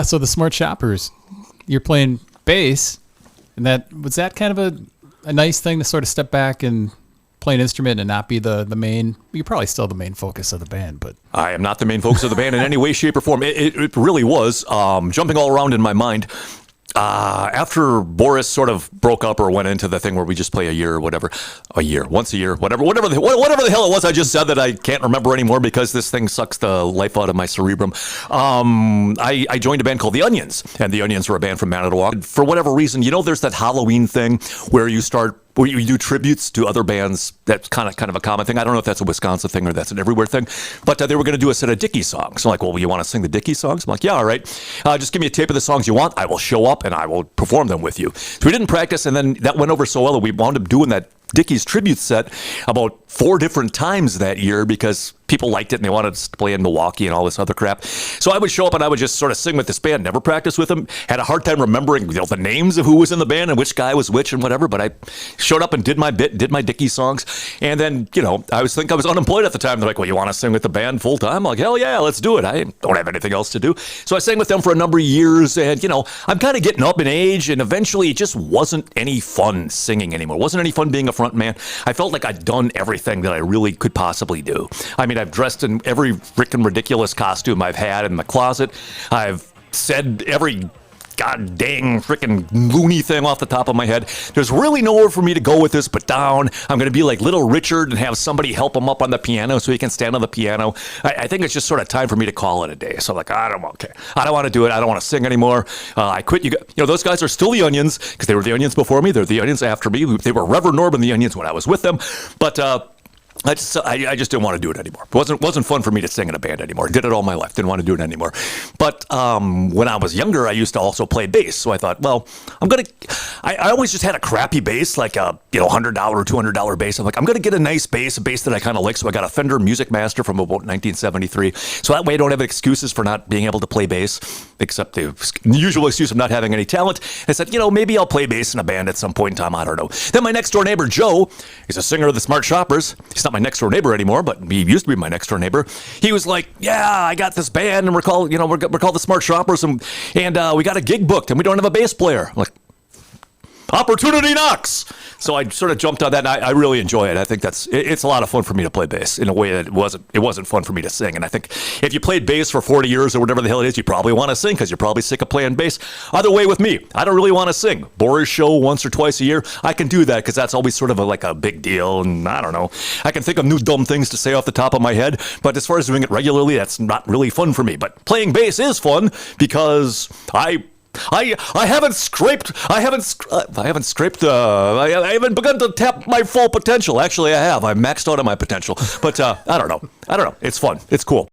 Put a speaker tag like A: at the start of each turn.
A: So the Smart Shoppers, you're playing bass, and was that kind of a nice thing to sort of step back and play an instrument and not be the main. You're probably still the main focus of the band, but
B: I am not the main focus of the band in any way, shape, or form. It really was jumping all around in my mind. After Boris sort of broke up or went into the thing where we just play a year or whatever, once a year, whatever the hell it was I just said that I can't remember anymore because this thing sucks the life out of my cerebrum. I joined a band called The Onions, and The Onions were a band from Manitowoc. For whatever reason, there's that Halloween thing where you do tributes to other bands. That's kind of a common thing. I don't know if that's a Wisconsin thing or that's an everywhere thing. But they were going to do a set of Dickie songs. I'm like, well, you want to sing the Dickie songs? I'm like, yeah, all right. Just give me a tape of the songs you want. I will show up and I will perform them with you. So we didn't practice, and then that went over so well that we wound up doing that Dickie's tribute set about 4 different times that year because people liked it and they wanted us to play in Milwaukee and all this other crap. So I would show up and I would just sort of sing with this band, never practiced with them, had a hard time remembering the names of who was in the band and which guy was which and whatever, but I showed up and did my bit, did my Dickie songs, and then, I was unemployed at the time. They're like, well, you want to sing with the band full time? I'm like, hell yeah, let's do it. I don't have anything else to do. So I sang with them for a number of years, and, I'm kind of getting up in age, and eventually it just wasn't any fun singing anymore. It wasn't any fun being a front man. I felt like I'd done everything that I really could possibly do. I mean, I've dressed in every frickin' ridiculous costume I've had in the closet. I've said every god dang frickin' loony thing off the top of my head. There's really nowhere for me to go with this but down. I'm going to be like Little Richard and have somebody help him up on the piano so he can stand on the piano. I think it's just sort of time for me to call it a day. So I'm like, I don't want to do it. I don't want to sing anymore. I quit. Those guys are still the Onions because they were the Onions before me. They're the Onions after me. They were Rev Norb and the Onions when I was with them. But I just didn't want to do it anymore. It wasn't fun for me to sing in a band anymore. Did it all my life. Didn't want to do it anymore. But when I was younger, I used to also play bass. So I thought, well, I always just had a crappy bass, like a $100 or $200 bass. I'm like, I'm gonna get a nice bass, a bass that I kind of like. So I got a Fender Music Master from about 1973. So that way I don't have excuses for not being able to play bass, except the usual excuse of not having any talent. I said, maybe I'll play bass in a band at some point in time. I don't know. Then my next door neighbor, Joe, is a singer of the Smart Shoppers. He's not my next door neighbor anymore, but he used to be my next door neighbor. He was like, yeah, I got this band and we're called the Smart Shoppers, and we got a gig booked and we don't have a bass player. I'm like, opportunity knocks. So I sort of jumped on that, and I really enjoy it. I think it's a lot of fun for me to play bass in a way that it wasn't fun for me to sing. And I think if you played bass for 40 years or whatever the hell it is, you probably want to sing because you're probably sick of playing bass. Other way with me, I don't really want to sing. Boris show once or twice a year, I can do that because that's always sort of like a big deal. And I don't know, I can think of new dumb things to say off the top of my head. But as far as doing it regularly, that's not really fun for me. But playing bass is fun because I haven't begun to tap my full potential. Actually, I have. I'm maxed out on my potential. But I don't know. It's fun. It's cool.